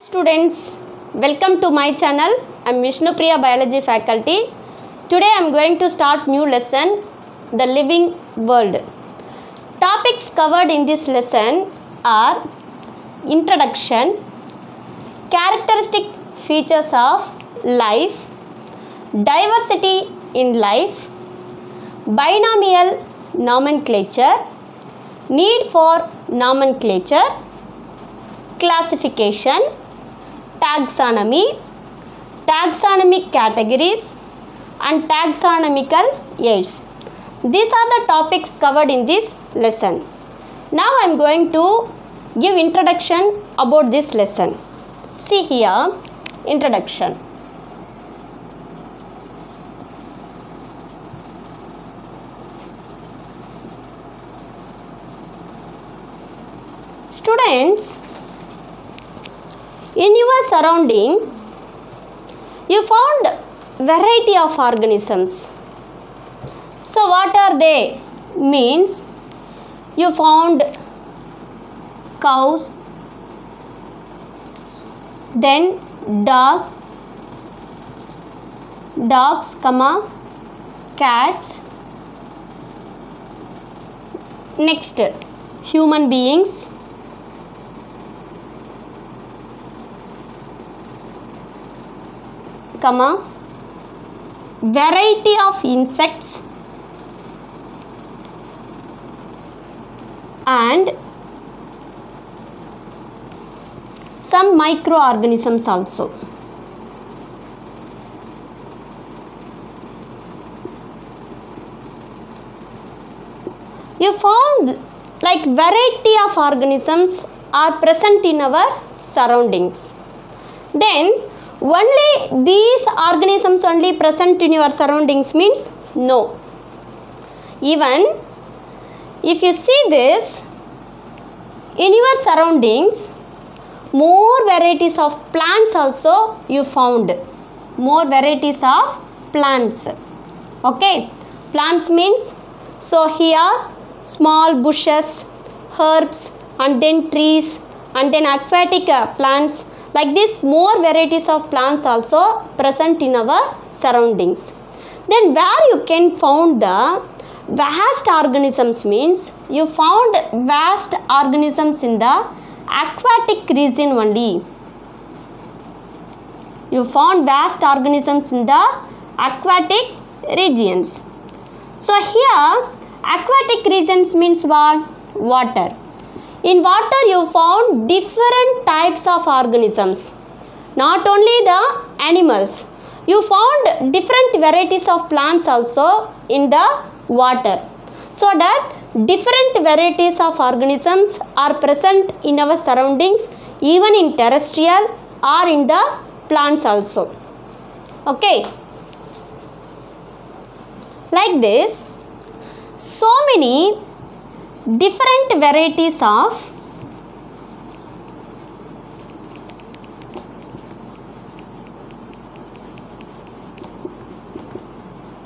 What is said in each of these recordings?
Students, welcome to my channel. I am Vishnupriya Biology faculty. Today I am going to start new lesson, the living world. Topics covered in this lesson are introduction, characteristic features of life, diversity in life, binomial nomenclature, need for nomenclature, classification, taxonomy, taxonomic categories and taxonomical aids. These are the topics covered in this lesson. Now I am going to give introduction about this lesson. See here, introduction. Students, in your surrounding, you found variety of organisms. So what are they? Means you found cows, then dogs, cats, next human beings, variety of insects and some microorganisms also. You found like variety of organisms are present in our surroundings. Then only these organisms only present in your surroundings means no. Even if you see this in your surroundings, more varieties of plants also you found. More varieties of plants. Okay, plants means, so here small bushes, herbs and then trees and then aquatic plants. Like this, more varieties of plants also present in our surroundings. Then where you can found the vast organisms means you found vast organisms in the aquatic region only. You found vast organisms in the aquatic regions. So here aquatic regions means what? Water. In water you found different types of organisms. Not only the animals. You found different varieties of plants also in the water. So that different varieties of organisms are present in our surroundings, even in terrestrial or in the plants also. Okay. Like this, so many different varieties of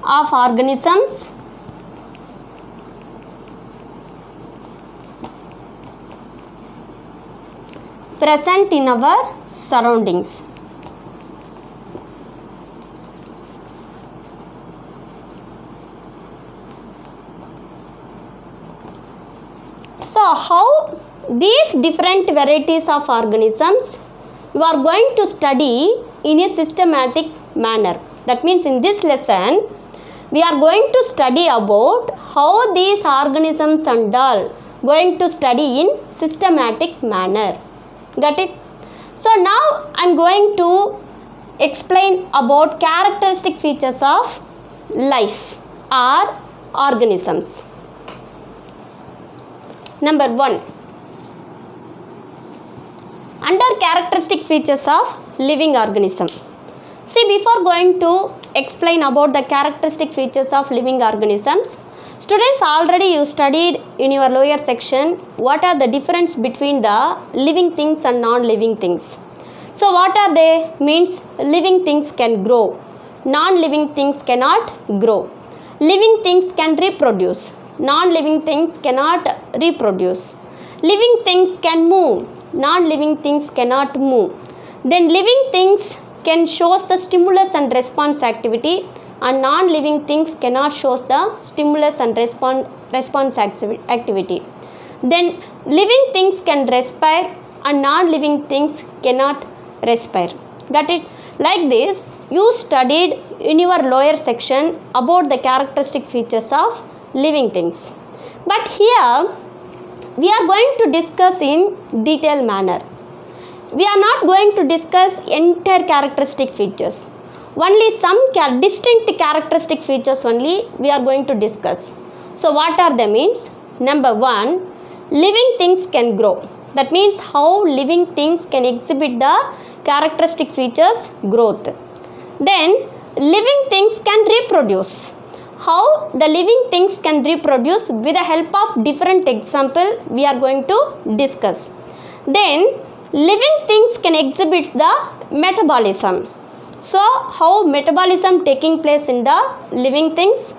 organisms present in our surroundings. So how these different varieties of organisms you are going to study in a systematic manner. That means in this lesson we are going to study about how these organisms and all going to study in systematic manner. Got it? So now I am going to explain about characteristic features of life or organisms. Number 1. Under characteristic features of living organism. See, before going to explain about the characteristic features of living organisms, students, already you studied in your lower section what are the difference between the living things and non-living things. So what are they? Means living things can grow, non-living things cannot grow. Living things can reproduce, non-living things cannot reproduce. Living things can move, non-living things cannot move. Then living things can shows the stimulus and response activity, and non-living things cannot shows the stimulus and response activity. Then living things can respire and non-living things cannot respire. Got it? Like this, you studied in your lower section about the characteristic features of living things. But here we are going to discuss in detailed manner. We are not going to discuss entire characteristic features. Only some distinct characteristic features only we are going to discuss. So what are the means? Number 1, living things can grow. That means how living things can exhibit the characteristic features growth. Then living things can reproduce. How the living things can reproduce with the help of different example we are going to discuss. Then living things can exhibit the metabolism. So how metabolism taking place in the living things.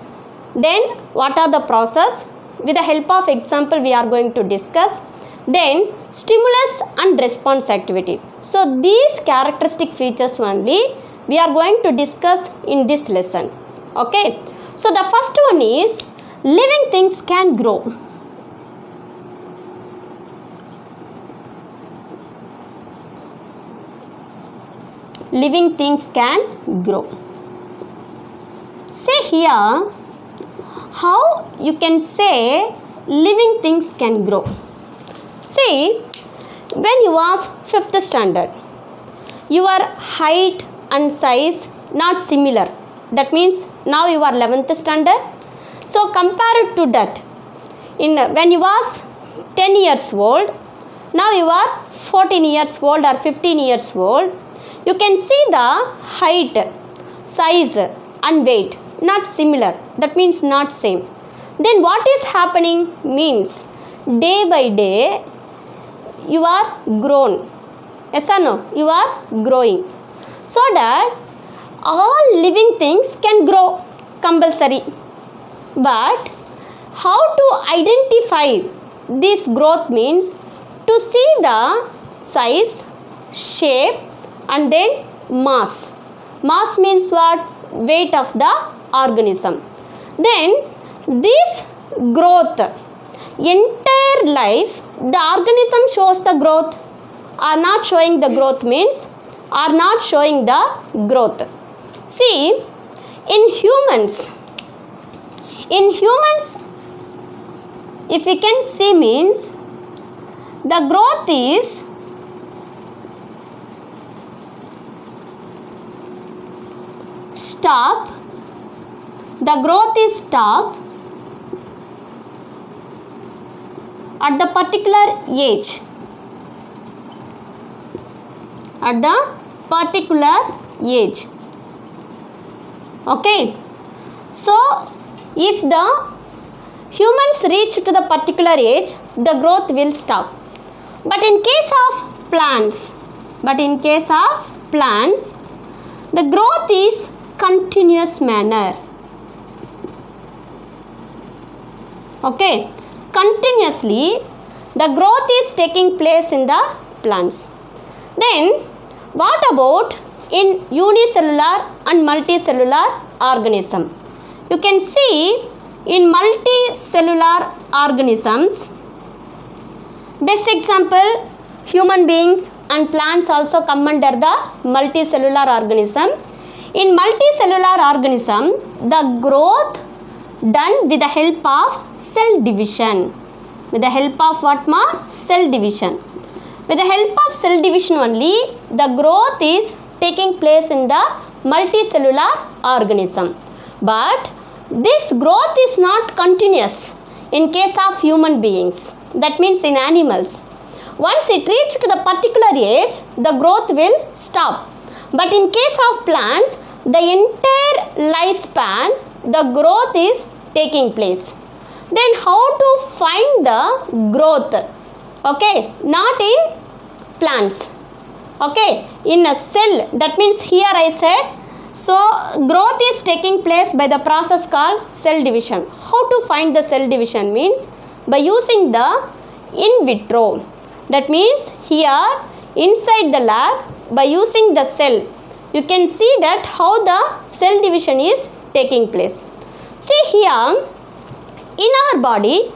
Then what are the process? With the help of example we are going to discuss. Then stimulus and response activity. So these characteristic features only we are going to discuss in this lesson. Okay. So the first one is living things can grow. Living things can grow. Say here how you can say living things can grow. See, when you was 5th standard, your height and size not similar. That means now you are 11th standard. So compare to that. When you was 10 years old, now you are 14 years old or 15 years old. You can see the height, size and weight not similar. That means not same. Then what is happening means day by day you are grown. Yes or no? You are growing. So that all living things can grow compulsory. But how to identify this growth means to see the size, shape and then mass. Mass means what? Weight of the organism. Then this growth, entire life, the organism shows the growth or not showing the growth means are not showing the growth. See, in humans, if we can see means the growth is stop. The growth is stop at the particular age. At the particular age. Okay. So, if the humans reach to the particular age, the growth will stop. But in case of plants, the growth is continuous manner. Okay. Continuously, the growth is taking place in the plants. Then, what about in unicellular and multicellular organism? You can see in multicellular organisms, best example, human beings and plants also come under the multicellular organism. In multicellular organism, the growth done with the help of cell division. With the help of what ma? Cell division. With the help of cell division only, the growth is taking place in the multicellular organism. But this growth is not continuous in case of human beings. That means in animals. Once it reaches to the particular age, the growth will stop. But in case of plants, the entire lifespan, the growth is taking place. Then how to find the growth? Okay, not in plants. Okay, in a cell, that means here I said, so growth is taking place by the process called cell division. How to find the cell division means by using the in vitro. That means here inside the lab by using the cell, you can see that how the cell division is taking place. See here, in our body,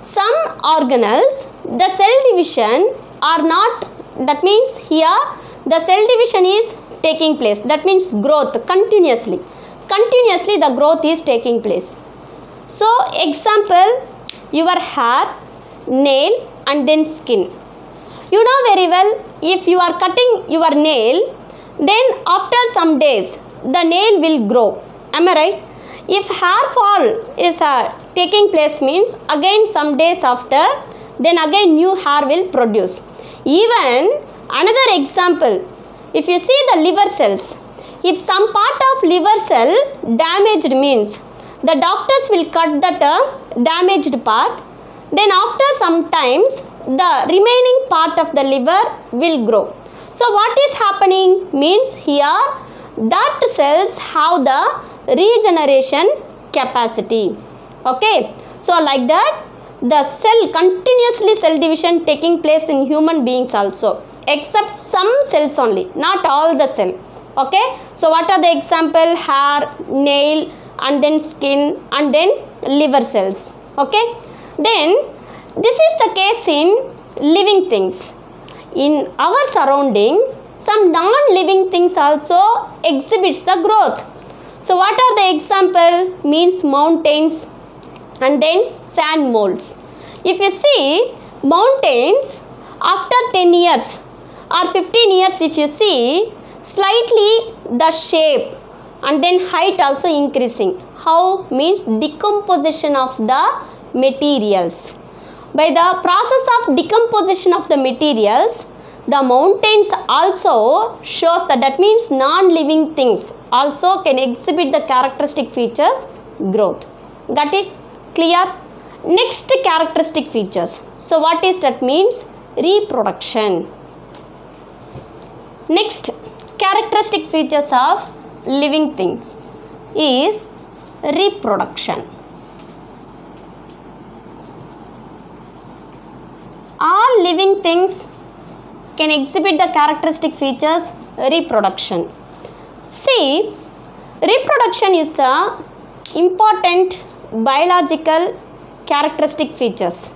some organelles, the cell division are not, that means here the cell division is taking place, that means growth continuously the growth is taking place. So example, your hair, nail and then skin. You know very well, if you are cutting your nail, then after some days the nail will grow, am I right? If hair fall is taking place means again some days after, then again new hair will produce. Even another example, if you see the liver cells, if some part of liver cell damaged means the doctors will cut that damaged part, then after some times the remaining part of the liver will grow. So what is happening means here that cells have the regeneration capacity. Okay, so like that the continuously cell division taking place in human beings also, except some cells only, not all the cell. Okay, so what are the example? Hair, nail and then skin and then liver cells. Okay, then this is the case in living things. In our surroundings, some non-living things also exhibits the growth. So what are the example? Means mountains and then sand molds. If you see mountains, after 10 years or 15 years, if you see, slightly the shape and then height also increasing. How? Means decomposition of the materials. By the process of decomposition of the materials, the mountains also shows that means non-living things also can exhibit the characteristic features growth. Got it? Clear? Next characteristic features. So what is that means? Reproduction. Next characteristic features of living things is reproduction. All living things can exhibit the characteristic features reproduction. See, reproduction is the important biological characteristic features.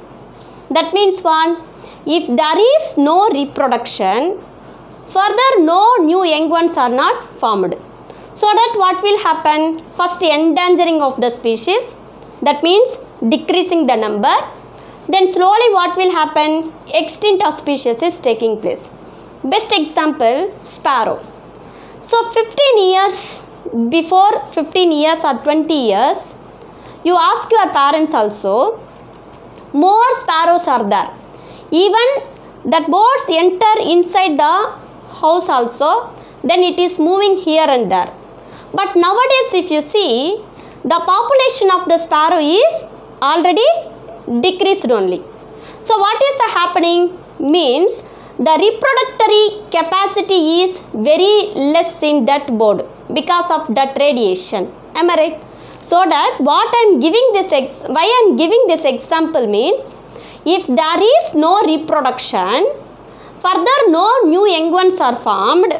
That means one, if there is no reproduction, further no new young ones are not formed. So that what will happen? First, endangering of the species, that means decreasing the number. Then slowly what will happen? Extinct of species is taking place. Best example, sparrow. So 15 years, before 15 years or 20 years, you ask your parents also, more sparrows are there. Even that birds enter inside the house also, then it is moving here and there. But nowadays if you see, the population of the sparrow is already decreased only. So what is the happening? Means the reproductory capacity is very less in that bird because of that radiation. Am I right? So that what I am giving this why I am giving this example means, if there is no reproduction, further no new young ones are formed,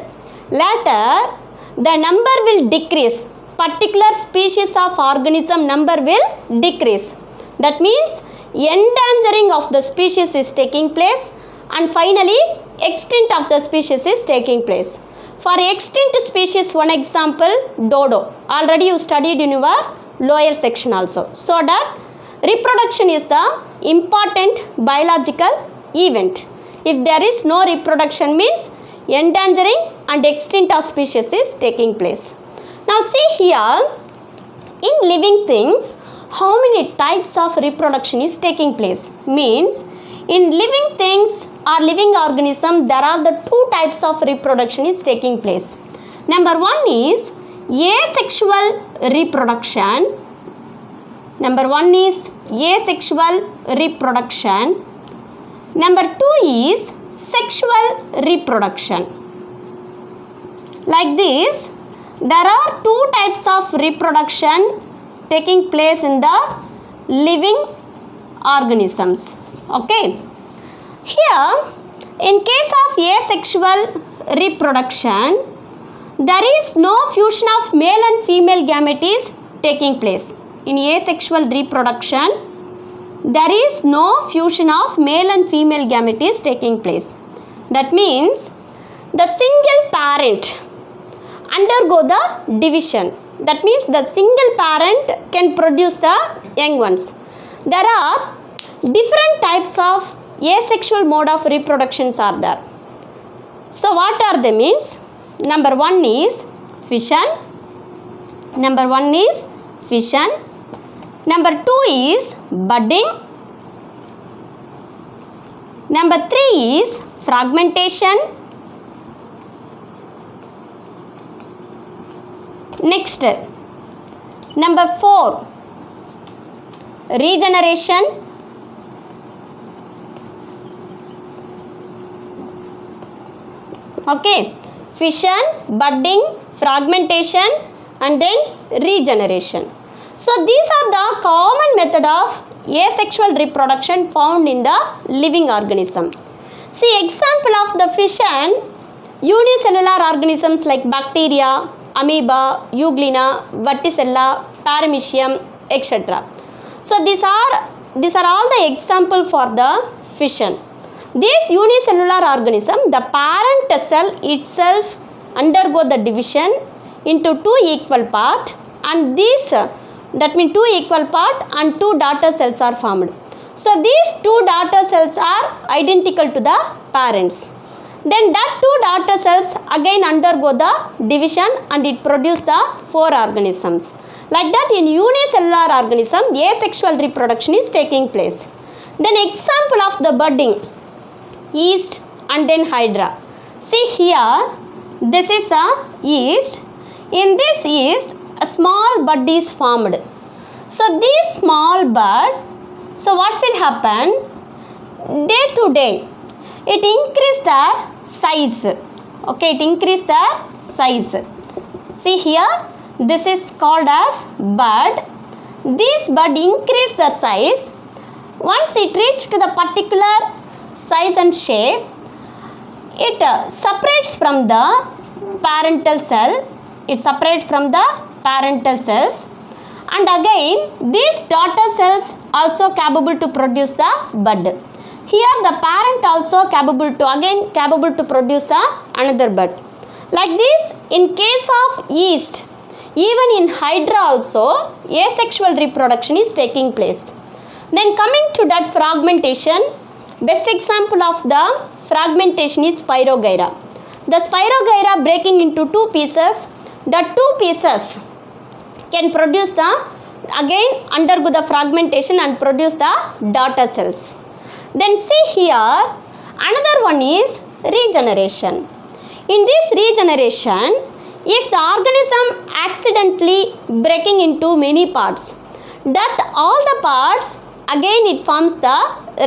later the number will decrease. Particular species of organism number will decrease. That means endangering of the species is taking place and finally extinct of the species is taking place. For extinct species, one example, dodo. Already you studied in your lower section also. So that reproduction is the important biological event. If there is no reproduction means endangering and extinct of species is taking place. Now see here, in living things, how many types of reproduction is taking place? Means in living things or living organism, there are the two types of reproduction is taking place. Number one is asexual reproduction. Number one is asexual reproduction. Number two is sexual reproduction. Like this, there are two types of reproduction taking place in the living organisms. Okay. Here, in case of asexual reproduction, there is no fusion of male and female gamete is taking place. In asexual reproduction, there is no fusion of male and female gamete is taking place. That means the single parent undergo the division. That means the single parent can produce the young ones. There are different types of asexual mode of reproductions are there. So what are they means? Number one is fission. Number two is budding. Number three is fragmentation. Next, number 4, regeneration. Okay, fission, budding, fragmentation and then regeneration. So these are the common method of asexual reproduction found in the living organism. See example of the fission, unicellular organisms like bacteria, amoeba, euglena, verticella, paramecium, etc. So these are all the example for the fission. This unicellular organism, the parent cell itself undergo the division into two equal part, and these that means two equal part and two daughter cells are formed. So these two daughter cells are identical to the parents. Then that two daughter cells again undergo the division and it produce the 4 organisms. Like that in unicellular organism, asexual reproduction is taking place. Then example of the budding, yeast and then hydra. See here, this is a yeast. In this yeast, a small bud is formed. So this small bud, so what will happen? Day to day, it increase their size. Okay, it increase their size. See here, this is called as bud. This bud increase the size. Once it reach to the particular size and shape, it separates from the parental cell. It separates from the parental cells. And again, these daughter cells also capable to produce the bud. Here the parent also capable to produce the another bud. Like this, in case of yeast, even in hydra also, asexual reproduction is taking place. Then coming to that fragmentation, best example of the fragmentation is Spirogyra. The Spirogyra breaking into two pieces, the two pieces can produce the, again undergo the fragmentation and produce the daughter cells. Then see here, another one is regeneration. In this regeneration, if the organism accidentally breaking into many parts, that all the parts, again it forms the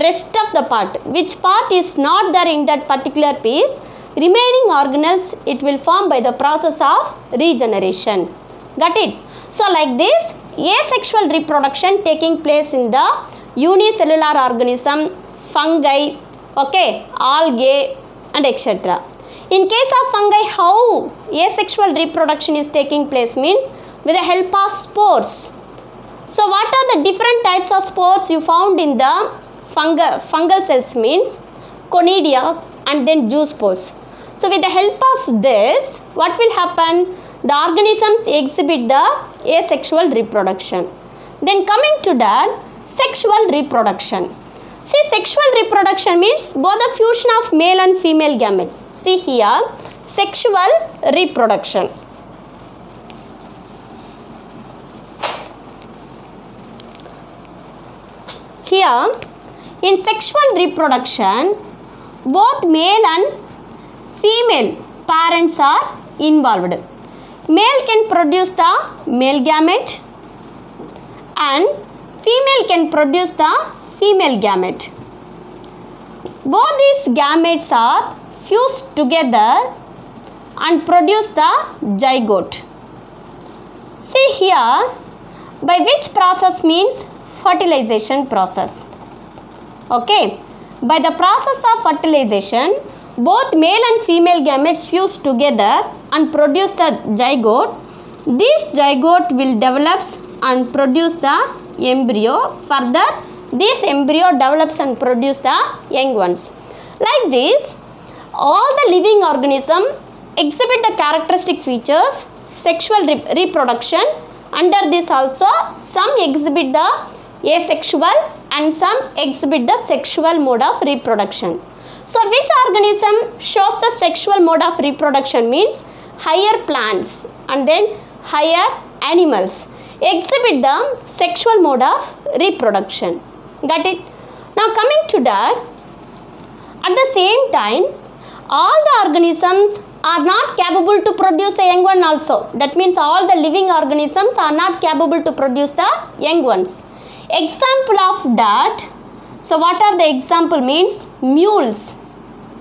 rest of the part. Which part is not there in that particular piece, remaining organelles it will form by the process of regeneration. Got it? So like this, asexual reproduction taking place in the unicellular organism, fungi, okay, algae and etc. In case of fungi, how asexual reproduction is taking place means with the help of spores. So what are the different types of spores you found in the fungal cells means conidias and then zoospores. So with the help of this, what will happen? The organisms exhibit the asexual reproduction. Then coming to that, sexual reproduction. See, sexual reproduction means both the fusion of male and female gamete. See here, sexual reproduction. Here, in sexual reproduction, both male and female parents are involved. Male can produce the male gamete and female can produce the female gamete. Both these gametes are fused together and produce the zygote. See here, by which process means fertilization process. Okay, by the process of fertilization, both male and female gametes fuse together and produce the zygote. This zygote will develop and produce the embryo. Further, this embryo develops and produce the young ones. Like this, all the living organisms exhibit the characteristic features sexual reproduction. Under this also, some exhibit the asexual and some exhibit the sexual mode of reproduction. So which organism shows the sexual mode of reproduction means higher plants and then higher animals exhibit the sexual mode of reproduction. Got it? Now coming to that, at the same time, all the organisms are not capable to produce the young one also. That means all the living organisms are not capable to produce the young ones. Example of that, so what are the example means? Mules,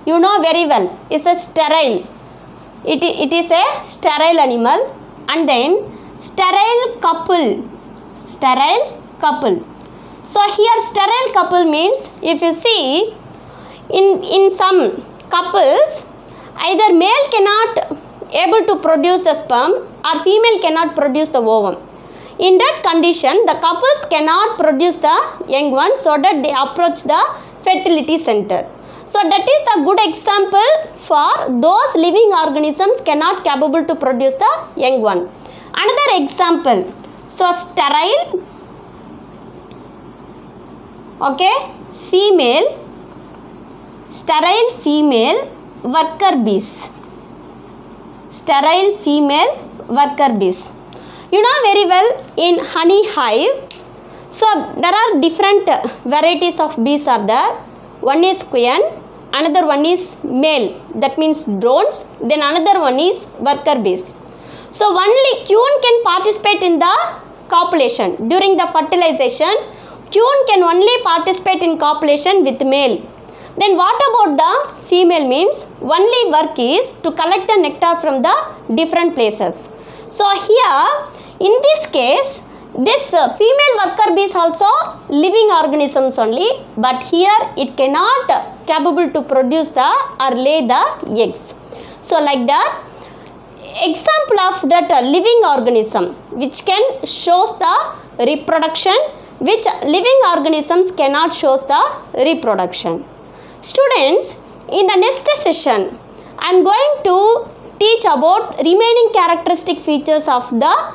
you know very well, is a sterile. It is a sterile animal. And then sterile couple. So here sterile couple means, if you see in some couples, either male cannot able to produce the sperm or female cannot produce the ovum. In that condition, the couples cannot produce the young one, so that they approach the fertility center. So that is the good example for those living organisms cannot capable to produce the young one. Another example, so sterile, okay, sterile female worker bees. Sterile female worker bees. You know very well, in honey hive, so there are different varieties of bees are there. One is queen, another one is male, that means drones, then another one is worker bees. So only queen can participate in the copulation. During the fertilization, queen can only participate in copulation with male. Then what about the female means? Only work is to collect the nectar from the different places. So here, in this case, this female worker bees also living organisms only, but here it cannot capable to produce the or lay the eggs. So like that, example of that living organism which can shows the reproduction, which living organisms cannot shows the reproduction. Students, in the next session, I am going to teach about remaining characteristic features of the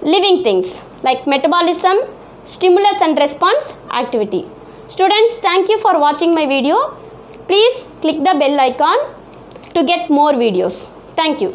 living things like metabolism, stimulus and response activity. Students, thank you for watching my video. Please click the bell icon to get more videos. Thank you.